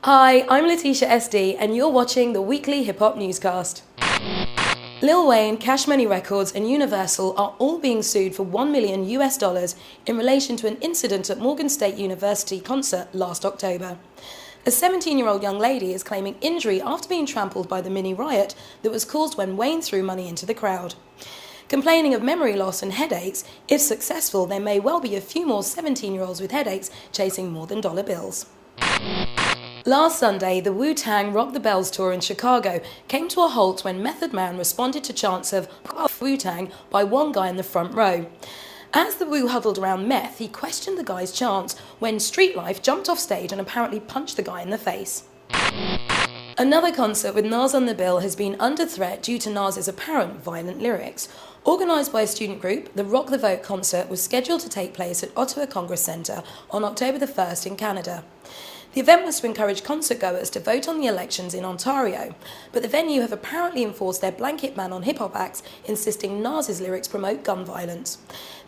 Hi, I'm Letitia SD and you're watching the weekly hip-hop newscast. Lil Wayne, Cash Money Records and Universal are all being sued for $1 million in relation to an incident at Morgan State University concert last October. A 17-year-old young lady is claiming injury after being trampled by the mini riot that was caused when Wayne threw money into the crowd. Complaining of memory loss and headaches, if successful, there may well be a few more 17-year-olds with headaches chasing more than dollar bills. Last Sunday, the WuTang Rock the Bells tour in Chicago came to a halt when Method Man responded to chants of WuTang by one guy in the front row. As the Wu huddled around Meth, he questioned the guy's chants when Street Life jumped off stage and apparently punched the guy in the face. Another concert with Nas on the bill has been under threat due to Nas's apparent violent lyrics. Organised by a student group, the Rock the Vote concert was scheduled to take place at Ottawa Congress Centre on October the 1st in Canada. The event was to encourage concertgoers to vote on the elections in Ontario, but the venue have apparently enforced their blanket ban on hip-hop acts, insisting Nas's lyrics promote gun violence.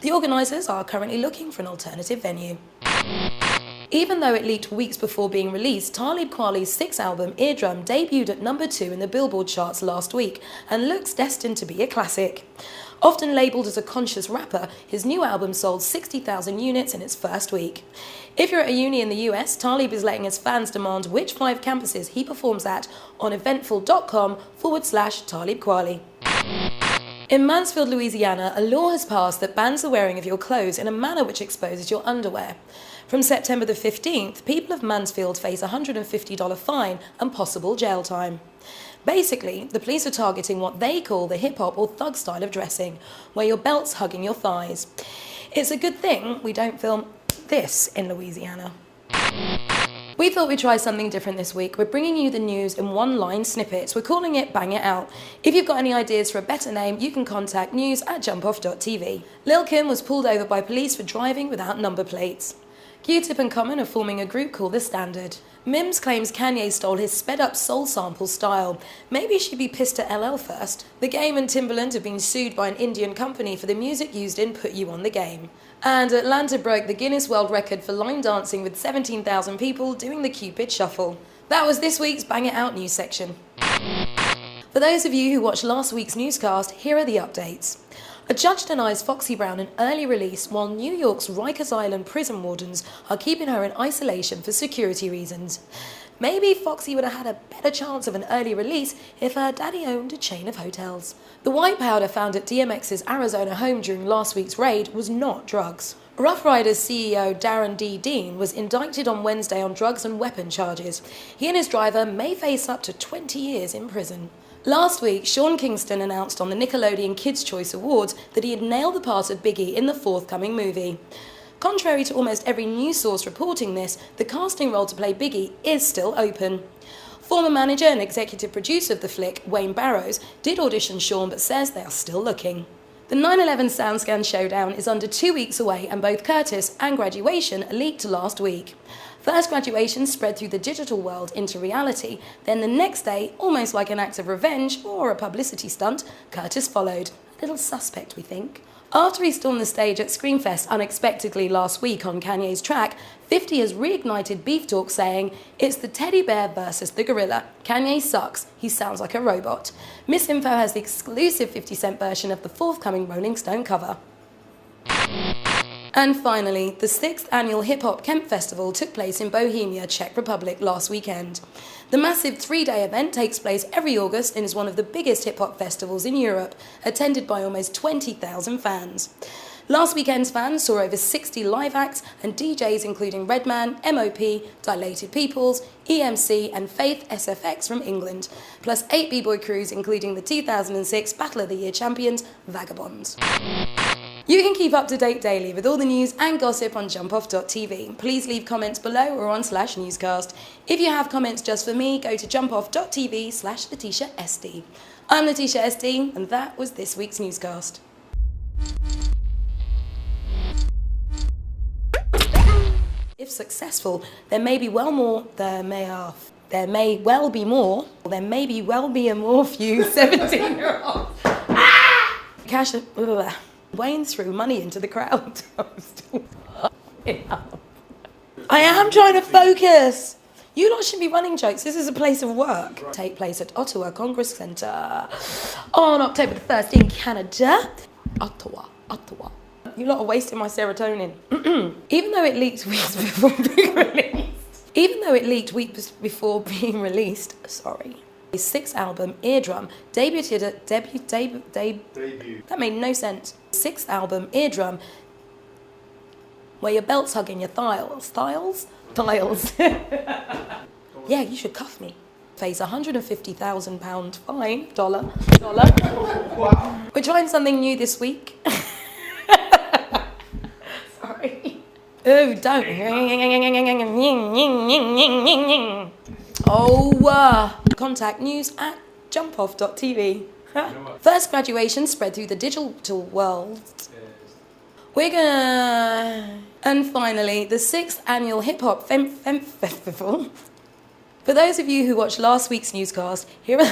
The organisers are currently looking for an alternative venue. Even though it leaked weeks before being released, Talib Kweli's sixth album, Eardrum, debuted at number 2 in the Billboard charts last week and looks destined to be a classic. Often labelled as a conscious rapper, his new album sold 60,000 units in its first week. If you're at a uni in the US, Talib is letting his fans demand which 5 campuses he performs at on eventful.com/Talib Kweli. In Mansfield, Louisiana, a law has passed that bans the wearing of your clothes in a manner which exposes your underwear. From September the 15th, people of Mansfield face a $150 fine and possible jail time. Basically, the police are targeting what they call the hip-hop or thug style of dressing, where your belt's hugging your thighs. It's a good thing we don't film this in Louisiana. We thought we'd try something different this week. We're bringing you the news in one-line snippets. We're calling it Bang It Out. If you've got any ideas for a better name, you can contact news@jumpoff.tv. Lil Kim was pulled over by police for driving without number plates. Q-Tip and Common are forming a group called The Standard. Mims claims Kanye stole his sped-up soul sample style. Maybe she'd be pissed at LL first. The Game and Timbaland have been sued by an Indian company for the music used in Put You on the Game. And Atlanta broke the Guinness World Record for line dancing with 17,000 people doing the Cupid Shuffle. That was this week's Bang It Out news section. For those of you who watched last week's newscast, here are the updates. A judge denies Foxy Brown an early release while New York's Rikers Island prison wardens are keeping her in isolation for security reasons. Maybe Foxy would have had a better chance of an early release if her daddy owned a chain of hotels. The white powder found at DMX's Arizona home during last week's raid was not drugs. Rough Riders CEO Darren D. Dean was indicted on Wednesday on drugs and weapon charges. He and his driver may face up to 20 years in prison. Last week, Sean Kingston announced on the Nickelodeon Kids' Choice Awards that he had nailed the part of Biggie in the forthcoming movie. Contrary to almost every news source reporting this, the casting role to play Biggie is still open. Former manager and executive producer of the flick, Wayne Barrows, did audition Sean but says they are still looking. The 9/11 SoundScan showdown is under 2 weeks away and both Curtis and Graduation leaked last week. First, Graduation spread through the digital world into reality, then the next day, almost like an act of revenge or a publicity stunt, Curtis followed. A little suspect, we think. After he stormed the stage at Screamfest unexpectedly last week on Kanye's track, 50 has reignited beef talk saying, "It's the teddy bear versus the gorilla. Kanye sucks. He sounds like a robot." Misinfo has the exclusive 50 Cent version of the forthcoming Rolling Stone cover. And finally, the 6th annual Hop Kemp Festival took place in Bohemia, Czech Republic last weekend. The massive 3-day event takes place every August and is one of the biggest hip-hop festivals in Europe, attended by almost 20,000 fans. Last weekend's fans saw over 60 live acts and DJs including Redman, MOP, Dilated Peoples, EMC and Faith SFX from England, plus 8 b-boy crews including the 2006 Battle of the Year champions, Vagabonds. You can keep up to date daily with all the news and gossip on jumpoff.tv. Please leave comments below or on /newscast. If you have comments just for me, go to jumpoff.tv/Letitia SD. I'm Letitia SD, and that was this week's newscast. If successful, there may well be a more few 17-year-olds. Cash. Wayne threw money into the crowd. I am trying to focus. You lot should be running jokes. This is a place of work. Right. Take place at Ottawa Congress Centre on October the 1st in Canada. Ottawa. You lot are wasting my serotonin. Even though it leaked weeks before being released, his sixth album, Eardrum, debuted at debut. That made no sense. Sixth album, Eardrum, where your belt's hugging your thighs. Yeah, you should cuff me. Face £150,000 fine. Dollar. Wow. We're trying something new this week. Sorry. Oh, don't. Contact news@jumpoff.tv. First graduation spread through the digital world. We're gonna... And finally, the 6th annual Hip Hop Festival. For those of you who watched last week's newscast, here are